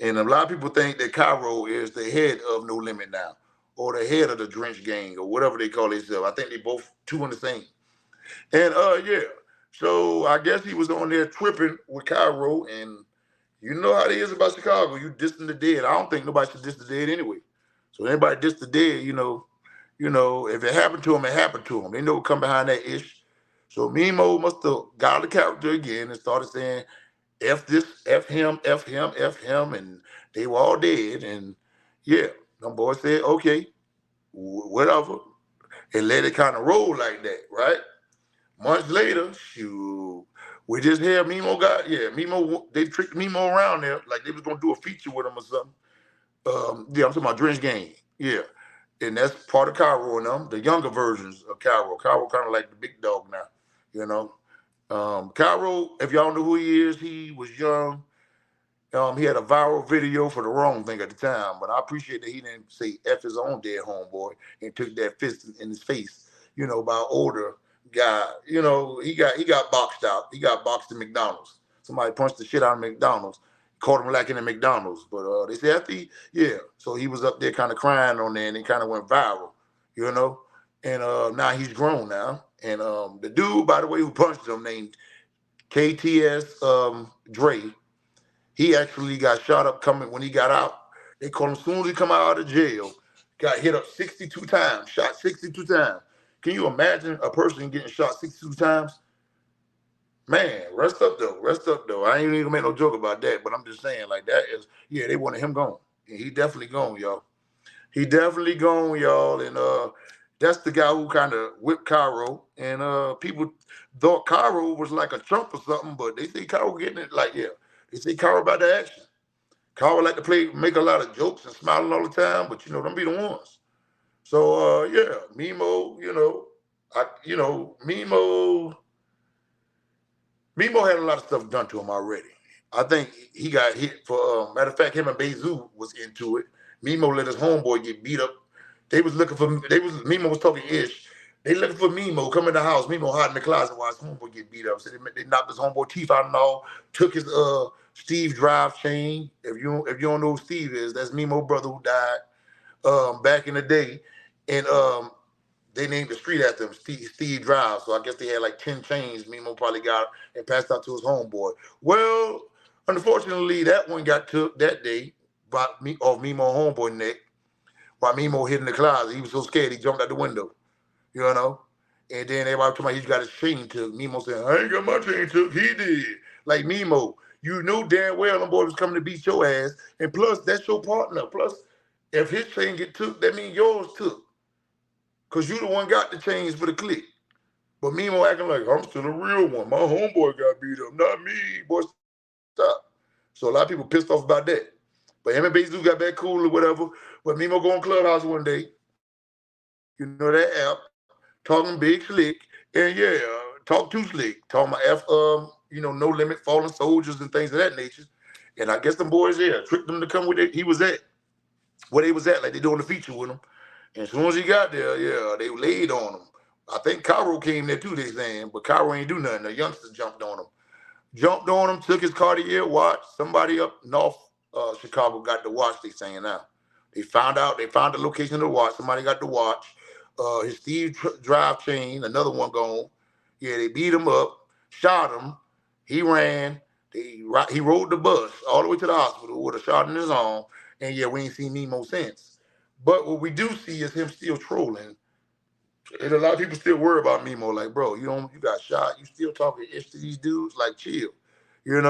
And a lot of people think that Kyro is the head of No Limit now, or the head of the Drench Gang, or whatever they call themselves. I think they both two in the same. And so I guess he was on there tripping with Kyro, and you know how it is about Chicago. You dissing the dead. I don't think nobody should diss the dead anyway. So anybody diss the dead, if it happened to him, it happened to him. They know what come behind that ish. So Mimo must have got out of character again and started saying, F this, F him, F him, F him, and they were all dead. And yeah, them boys said, okay, whatever, and let it kind of roll like that, right? Months later, shoot, we just hear Mimo, they tricked Mimo around there, like they was gonna do a feature with him or something. I'm talking about Drench Gang, yeah. And that's part of Kyro and them, the younger versions of Kyro. Kyro kind of like the big dog now, you know. Kyro, if y'all know who he is, he was young. He had a viral video for the wrong thing at the time, but I appreciate that he didn't say F his own dead homeboy and took that fist in his face, by an older guy. He got boxed out. He got boxed in McDonald's. Somebody punched the shit out of McDonald's, caught him lacking in McDonald's. But they said so he was up there kind of crying on there, and it kind of went viral, And now he's grown now. And the dude, by the way, who punched him, named KTS Dre, he actually got shot up when he got out. They called him as soon as he come out of jail, got hit up 62 times, shot 62 times. Can you imagine a person getting shot 62 times? Man, rest up though. I ain't even gonna make no joke about that, but I'm just saying, like, that is, they wanted him gone. And he definitely gone, y'all. He definitely gone, y'all. And that's the guy who kind of whipped Kyro. And people thought Kyro was like a chump or something, but they see Kyro getting it like, they say Kyro about the action. Kyro like to make a lot of jokes and smiling all the time, but them be the ones. So Mimo, Mimo, Mimo had a lot of stuff done to him already. I think he got hit for, matter of fact, him and Bezu was into it. Mimo let his homeboy get beat up. Mimo was talking ish. They looking for Mimo, come in the house. Mimo hide in the closet while his homeboy get beat up. So they knocked his homeboy teeth out and all, took his Steve drive chain. If you don't know who Steve is, that's Mimo brother who died back in the day. And they named the street after him, Steve Drive. So I guess they had like 10 chains Mimo probably got and passed out to his homeboy. Well, unfortunately, that one got took that day off Mimo homeboy neck while Mimo hid in the closet. He was so scared he jumped out the window, you know? And then everybody told me he got his chain took. Mimo said, I ain't got my chain took. He did. Like Mimo, you knew damn well them boys was coming to beat your ass. And plus, that's your partner. Plus, if his chain get took, that means yours took. Because you the one got the chains for the clique. But Mimo acting like, I'm still a real one. My homeboy got beat up, not me. Boy, stop. So a lot of people pissed off about that. But him and Bezu got back cool or whatever. But Mimo go on Clubhouse one day, you know that app, talking big slick, and yeah, talk too slick, talking about no limit, fallen soldiers and things of that nature. And I guess them boys tricked them to come with it. He was at where they was at, like they doing the feature with him. And as soon as he got there, they laid on him. I think Kyro came there too, they saying, but Kyro ain't do nothing. The youngster jumped on him, took his Cartier watch. Somebody up north Chicago got the watch, they saying now. They found the location of the watch. Somebody got the watch. His Steve drive chain, another one gone. Yeah, they beat him up, shot him. He ran. He rode the bus all the way to the hospital with a shot in his arm. And yeah, we ain't seen Mimo since. But what we do see is him still trolling. And a lot of people still worry about Mimo. Like, bro, you got shot. You still talking ish to these dudes? Like, chill. And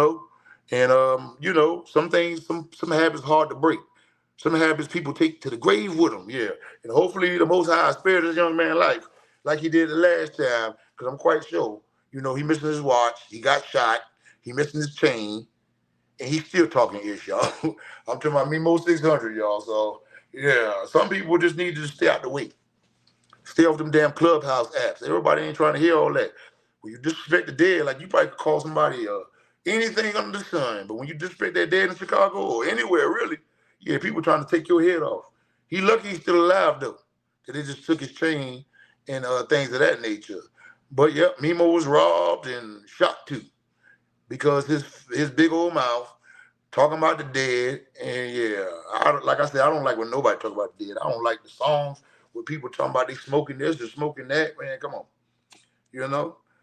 some things, some habits hard to break. Some habits people take to the grave with them. Yeah. And hopefully the Most High spared this young man life like he did the last time. Because I'm quite sure, he missing his watch. He got shot. He missing his chain. And he's still talking ish, y'all. I'm talking about Memo600, y'all. So, yeah, some people just need to stay out the way. Stay off them damn Clubhouse apps. Everybody ain't trying to hear all that. When you disrespect the dead, like you probably could call somebody anything under the sun. But when you disrespect that dead in Chicago or anywhere, really, yeah, people trying to take your head off. He lucky he's still alive, though. That they just took his chain and things of that nature. But, yep, Mimo was robbed and shot, too. Because his big old mouth talking about the dead, and yeah, like I said, I don't like when nobody talk about the dead. I don't like the songs where people talking about they smoking this or smoking that. Man, come on,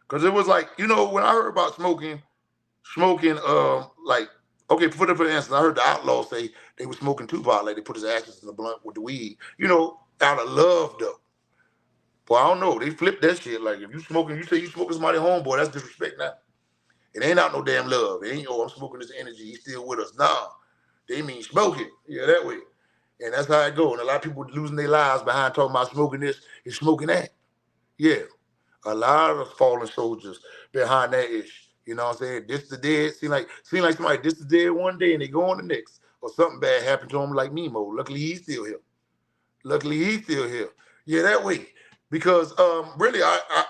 because it was like when I heard about smoking, like okay, for instance, I heard the Outlaws say they were smoking Tupac, like they put his ashes in the blunt with the weed, out of love though. Well, I don't know, they flipped that shit. Like if you say you smoking somebody homeboy, that's disrespect now. It ain't out no damn love. It ain't, I'm smoking this energy. He's still with us. Nah, they mean smoking. Yeah, that way. And that's how it go. And a lot of people losing their lives behind talking about smoking this and smoking that. Yeah, a lot of fallen soldiers behind that ish. You know what I'm saying? This the dead. Seem like somebody this the dead one day and they go on the next. Or something bad happened to him like Mimo. Luckily, he's still here. Yeah, that way. Because really, I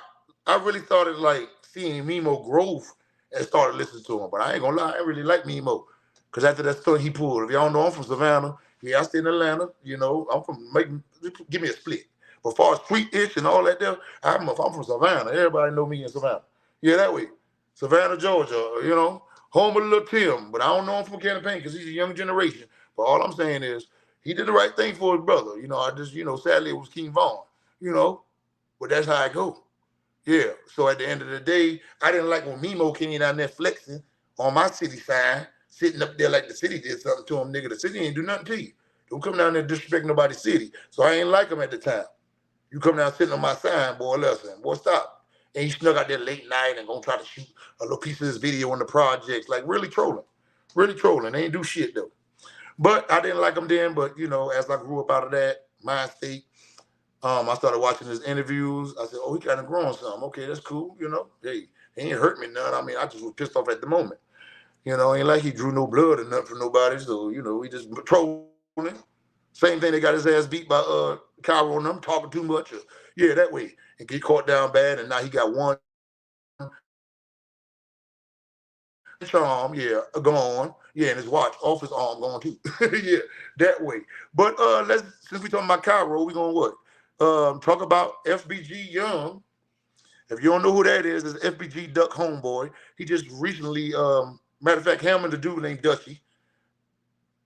really started like seeing Mimo growth and started listening to him. But I ain't gonna lie, I really like Mimo. Because after that story he pulled, if y'all know, I'm from Savannah. Yeah, I stay in Atlanta. I'm from give me a split. But as far as street-ish and all that there, I'm from Savannah. Everybody know me in Savannah. Yeah, that way. Savannah, Georgia, home of Little Tim. But I don't know him from Campaign because he's a young generation. But all I'm saying is, he did the right thing for his brother. I just, sadly it was King Vaughn, but that's how I go. Yeah. So at the end of the day, I didn't like when Mimo came down there flexing on my city sign, sitting up there like the city did something to him, nigga. The city ain't do nothing to you. Don't come down there disrespecting nobody's city. So I ain't like him at the time. You come down sitting on my sign, boy, listen, boy, stop. And he snuck out there late night and gonna try to shoot a little piece of this video on the projects, like really trolling. Really trolling. They ain't do shit though. But I didn't like him then, but as I grew up out of that mind state, I started watching his interviews. I said, oh, he kind of growing something. Okay, that's cool, Hey, he ain't hurt me none. I mean, I just was pissed off at the moment. Ain't like he drew no blood or nothing from nobody. So, he just trolling. Same thing, they got his ass beat by Kyro and them, talking too much. Yeah, that way. And get caught down bad, and now he got one charm, yeah, gone. Yeah, and his watch off his arm gone too. Yeah, that way. But let's since we talking about Kyro, we gonna what? Talk about FBG Young. If you don't know who that is, it's FBG Duck homeboy. He just recently, matter of fact, him and the dude named Dutchy,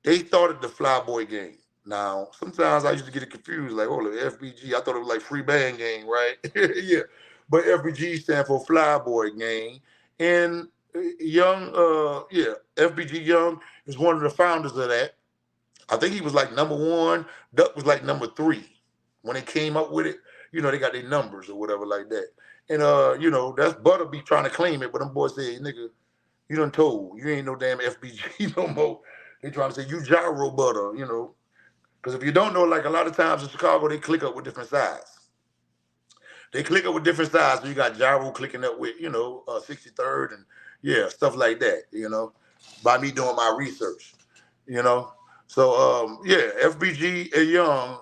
they started the Flyboy game. Now, sometimes I used to get it confused, like, oh, the FBG, I thought it was like free band game, right? Yeah. But FBG stand for Flyboy game. And Young, FBG Young is one of the founders of that. I think he was like #1. Duck was like #3 when they came up with it. You know, they got their numbers or whatever like that. And that's Butter be trying to claim it, but them boys say, nigga, you done told. You ain't no damn FBG no more. They trying to say you gyro Butter, Because if you don't know, like a lot of times in Chicago, they click up with different sides. They click up with different sides. So you got gyro clicking up with, 63rd and stuff like that, by me doing my research, you know. So FBG Young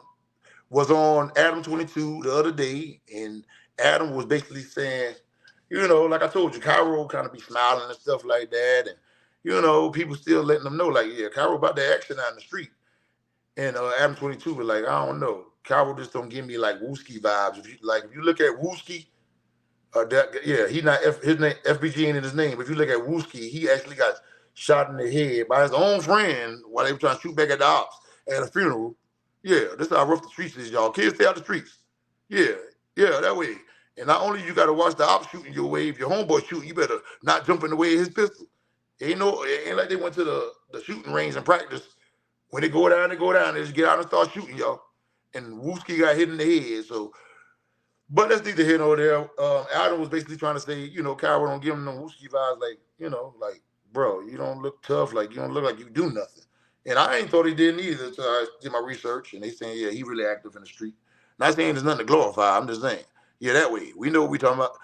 was on Adam 22 the other day, and Adam was basically saying, like I told you, Kyro kind of be smiling and stuff like that, and people still letting them know, like, yeah, Kyro about to action out in the street, and Adam 22 was like, I don't know, Kyro just don't give me like Wooski vibes. If you look at Wooski, he not his name FBG ain't in his name. But if you look at Wooski, he actually got shot in the head by his own friend while they were trying to shoot back at the ops at a funeral. Yeah, this is how rough the streets is, y'all. Kids, stay out the streets. Yeah, that way. And not only you got to watch the ops shooting your way, if your homeboy shooting, you better not jump in the way of his pistol. It ain't like they went to the shooting range and practice. When they go down, they just get out and start shooting, y'all. And Wooski got hit in the head, so. But that's neither here nor there. Adam was basically trying to say, Kyro don't give him no Wooski vibes, like, bro, you don't look tough, like, you don't look like you do nothing. And I ain't thought he did either until I did my research, and they saying, yeah, he really active in the street. Not saying there's nothing to glorify, I'm just saying, yeah, that way. We know what we talking about.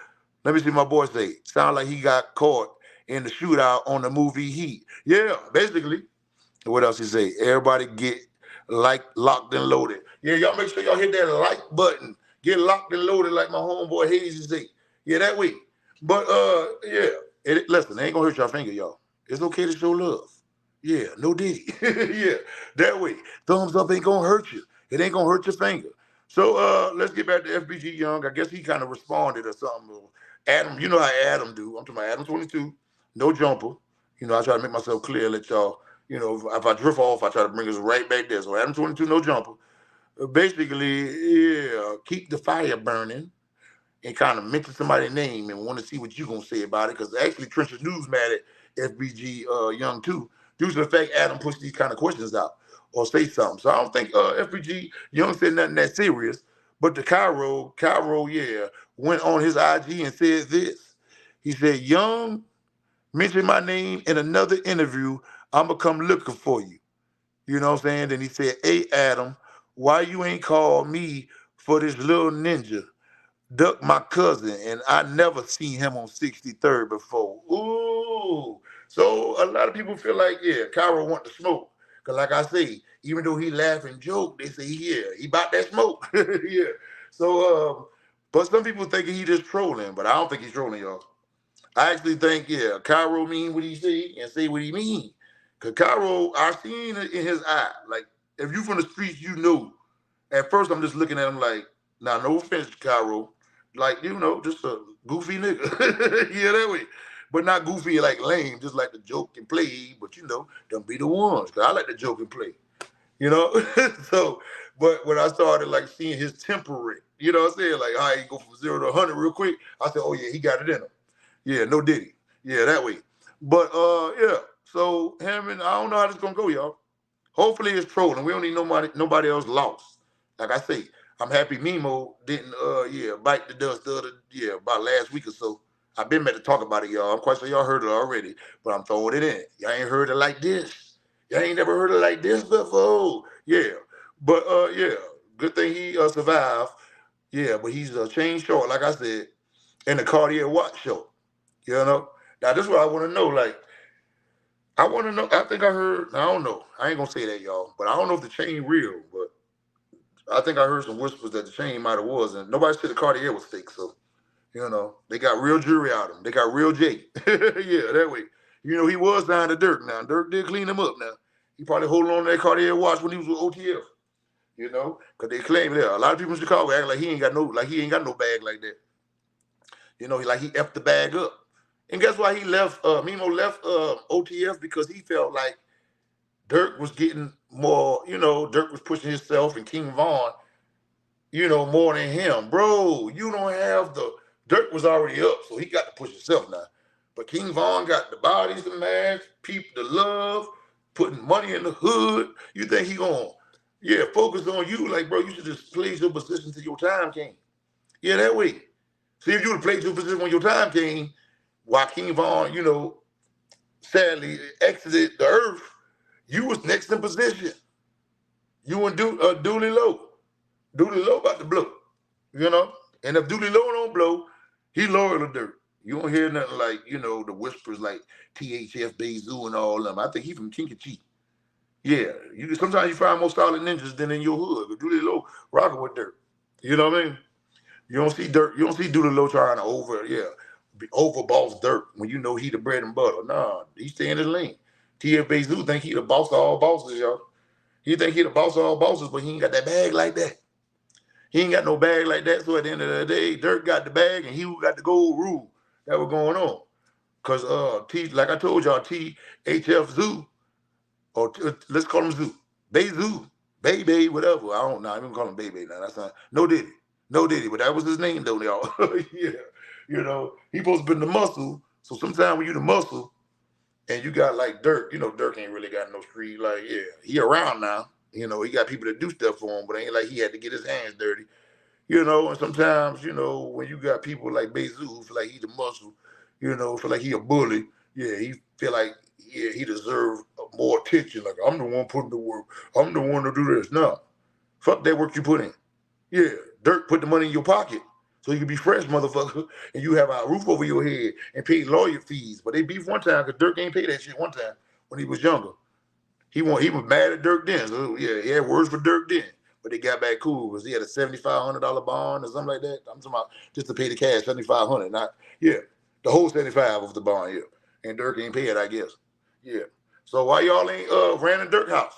Let me see my boy say. Sound like he got caught in the shootout on the movie Heat. Yeah, basically. What else he say? Everybody get locked and loaded. Yeah, y'all make sure y'all hit that like button. Get locked and loaded like my homeboy Hazy say. Yeah, that way. But listen, it ain't gonna hurt your finger, y'all. It's okay to show love. Yeah, no diddy. Yeah, that way. Thumbs up ain't gonna hurt you. It ain't gonna hurt your finger. So let's get back to FBG Young. I guess he kind of responded or something. Adam, you know how Adam do. I'm talking about Adam 22, no jumper. I try to make myself clear, let y'all, if I drift off, I try to bring us right back there. So Adam 22, no jumper. Basically, keep the fire burning and kind of mention somebody's name and want to see what you're going to say about it. Because actually, Trench's News mad at FBG Young too, due to the fact Adam pushed these kind of questions out or say something. So I don't think FBG Young said nothing that serious. But the Kyro, went on his IG and said this. He said, Young mentioned my name in another interview. I'm going to come looking for you. You know what I'm saying? Then he said, hey, Adam, why you ain't called me for this little ninja? Duck my cousin, and I never seen him on 63rd before. Ooh. So a lot of people feel like, Kyro want to smoke. Because like I say, even though he laugh and joke, they say, he about that smoke. Yeah. So, but some people think he just trolling, but I don't think he's trolling, y'all. I actually think, Kyro mean what he say and say what he mean. Because Kyro, I seen it in his eye. Like, if you from the streets, you know. At first, I'm just looking at him like, now, no offense, Kyro. Like, just a goofy nigga. Yeah, that way. But not goofy like lame, just like the joke and play. But, them be the ones. Because I like the joke and play. So, but when I started, like, seeing his temperament, you know what I'm saying? Like, how he go from 0 to 100 real quick. I said, oh, yeah, he got it in him. Yeah, no diddy. Yeah, that way. But, so him and I don't know how this going to go, y'all. Hopefully it's trolling. We don't need nobody else lost. Like I say, I'm happy Mimo didn't bite the dust about last week or so. I've been meant to talk about it, y'all. I'm quite sure y'all heard it already, but I'm throwing it in. Y'all ain't heard it like this. Y'all ain't never heard it like this before. Yeah. But good thing he survived. Yeah, but he's chain short, like I said, in the Cartier watch show. Now this is what I want to know. Like, I want to know. I think I heard. I don't know. I ain't gonna say that, y'all. But I don't know if the chain real. But I think I heard some whispers that the chain might have was, and nobody said the Cartier was fake. So they got real jewelry out of them. They got real J. Yeah, that way. You know, he was signed to Durk now. Durk did clean him up now. He probably holding on to that Cartier watch when he was with OTF. You know, because they claim that a lot of people in Chicago act like he ain't got no bag like that. You know, like he effed the bag up. And guess why he left? Mimo left OTF because he felt like Durk was getting more. You know, Durk was pushing himself and King Von, you know, more than him. Bro, you don't have the Durk was already up, so he got to push himself now. But King Von got the bodies, the mags, people, the love, putting money in the hood. You think he gonna, focus on you? Like, bro, you should just play your position till your time came. Yeah, that way. See, if you would have played your position when your time came, while King Von, you know, sadly exited the earth, you was next in position. You and Dooley Low. Dooley Low about to blow, you know? And if Dooley Low don't blow, he loyal to Durk. You don't hear nothing like, you know, the whispers like THF, Bezu and all them. I think he from Kankakee. Yeah, sometimes you find more solid ninjas than in your hood. But Dooley Low rocking with Durk. You know what I mean? You don't see Dooley Low trying to overboss Durk when you know he the bread and butter. Nah, he stay in his lane. TF Bezu think he the boss of all bosses, y'all. He think he the boss of all bosses, but he ain't got that bag like that. He ain't got no bag like that. So at the end of the day, Durk got the bag and he got the gold rule that was going on. Cause like I told y'all, THF Zoo, or let's call him Zoo, Baby, whatever. I don't know. I'm even call him Baby now. That's not No Diddy, but that was his name though, y'all. Yeah, you know, he supposed to be the muscle. So sometimes when you the muscle, and you got like Durk, you know, Durk ain't really got no street. Like, yeah, he around now. You know, he got people that do stuff for him, but ain't like he had to get his hands dirty. You know, and sometimes, you know, when you got people like Bezu who feel like he the muscle, you know, feel like he a bully, he feel like, he deserve more attention. Like, I'm the one putting the work. I'm the one to do this. No. Fuck that work you put in. Yeah, Durk put the money in your pocket so you can be fresh, motherfucker, and you have a roof over your head and pay lawyer fees. But they beef one time because Durk ain't paid that shit one time when he was younger. He was mad at Durk then. So, yeah, he had words for Durk then. But they got back cool because he had a $7,500 bond or something like that. I'm talking about just to pay the cash, $7,500. Not, the whole 75 of the bond, And Durk ain't pay it, I guess. Yeah. So why y'all ain't ran in Durk house?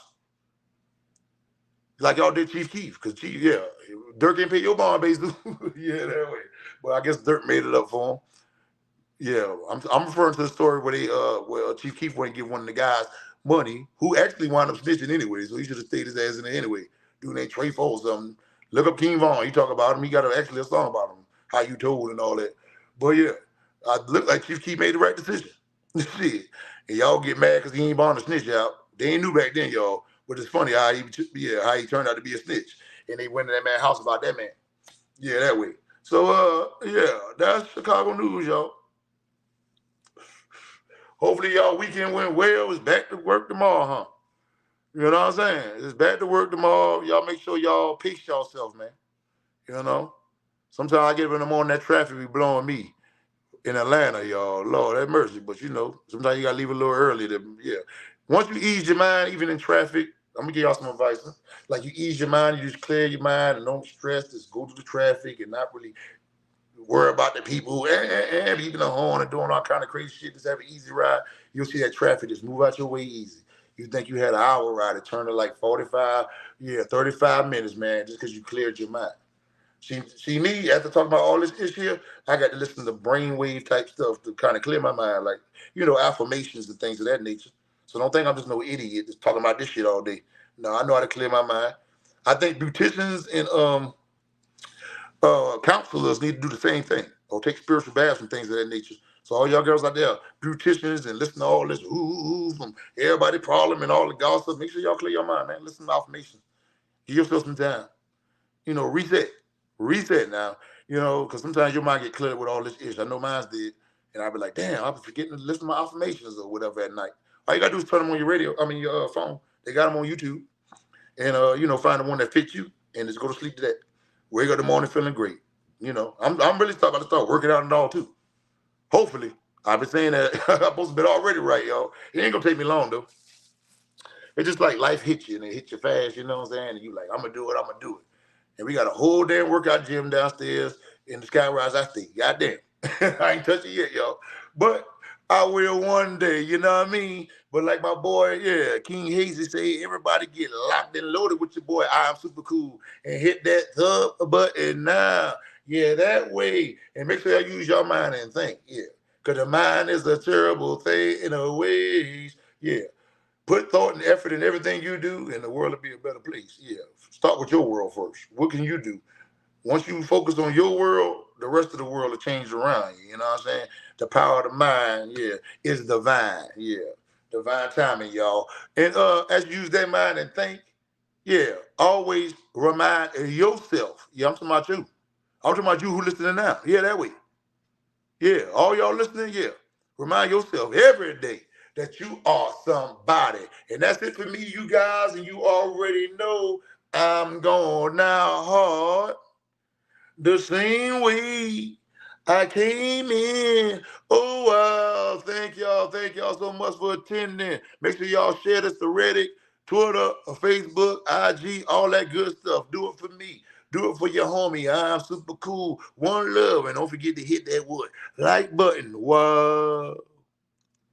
Like y'all did ChiefKeef, because Durk ain't pay your bond base, dude. Yeah, that way. But I guess Durk made it up for him. Yeah, I'm referring to the story where ChiefKeef wouldn't give one of the guys money, who actually wound up snitching anyway, so he should have stayed his ass in there anyway. Dude named Trey Fo or something. Look up King Von. He talk about him. He got actually a song about him, how you told and all that. But yeah, I look like ChiefKeef made the right decision. Shit. And y'all get mad because he ain't bound to snitch out. They ain't knew back then, y'all. But it's funny how he turned out to be a snitch. And they went to that man's house about that man. Yeah, that way. So that's Chicago news, y'all. Hopefully y'all weekend went well. It's back to work tomorrow, huh? You know what I'm saying? It's back to work tomorrow. Y'all make sure y'all pace yourself, man. You know? Sometimes I get up in the morning, that traffic be blowing me in Atlanta, y'all. Lord, have mercy. But, sometimes you got to leave a little early. Once you ease your mind, even in traffic, I'm going to give y'all some advice. Huh? Like, you ease your mind, you just clear your mind and don't stress. Just go to the traffic and not really worry about the people and even the horn and doing all kind of crazy shit. Just have an easy ride. You'll see that traffic just move out your way easy. You think you had an hour ride, it turned to like 35 minutes, man, just because you cleared your mind. See me, after talking about all this issue, I got to listen to brainwave type stuff to kind of clear my mind, like, affirmations and things of that nature. So don't think I'm just no idiot just talking about this shit all day. No, I know how to clear my mind. I think beauticians and counselors need to do the same thing, or take spiritual baths and things of that nature. So all y'all girls out there, beauticians, and listen to all this ooh from everybody problem and all the gossip, make sure y'all clear your mind, man. Listen to affirmations. Give yourself some time. Reset now. Because sometimes your mind get cleared with all this issue. I know mine did, and I'd be like, damn, I've been forgetting to listen to my affirmations or whatever at night. All you gotta do is turn them on your phone. They got them on YouTube, and find the one that fits you, and just go to sleep to that. Wake up in the morning feeling great. I'm really about to start working out and all too. Hopefully. I've been saying that I'm supposed to be already right, y'all. It ain't gonna take me long though. It's just like life hits you and it hits you fast, you know what I'm saying? And you like, I'm gonna do it. And we got a whole damn workout gym downstairs in the Skyrise I stay. Goddamn. I ain't touched it yet, y'all. But I will one day, you know what I mean? But like my boy, yeah, King Hazy say, everybody get locked and loaded with your boy. I'm super cool. And hit that sub button now. Yeah, that way. And make sure you use your mind and think. Yeah. Because the mind is a terrible thing in a ways. Yeah. Put thought and effort in everything you do, and the world will be a better place. Yeah. Start with your world first. What can you do? Once you focus on your world, the rest of the world will change around you. You know what I'm saying? The power of the mind, yeah, is divine. Yeah. Divine timing, y'all. And as you use that mind and think, yeah, always remind yourself. Yeah, I'm talking about you. I'm talking about you who listening now. Yeah, that way. Yeah, all y'all listening, yeah. Remind yourself every day that you are somebody. And that's it for me, you guys. And you already know I'm going now hard the same way I came in. Oh, wow. Thank y'all. Thank y'all so much for attending. Make sure y'all share this to Reddit, Twitter, Facebook, IG, all that good stuff. Do it for me. Do it for your homie. I'm super cool. One love. And don't forget to hit that wood like button. Wow.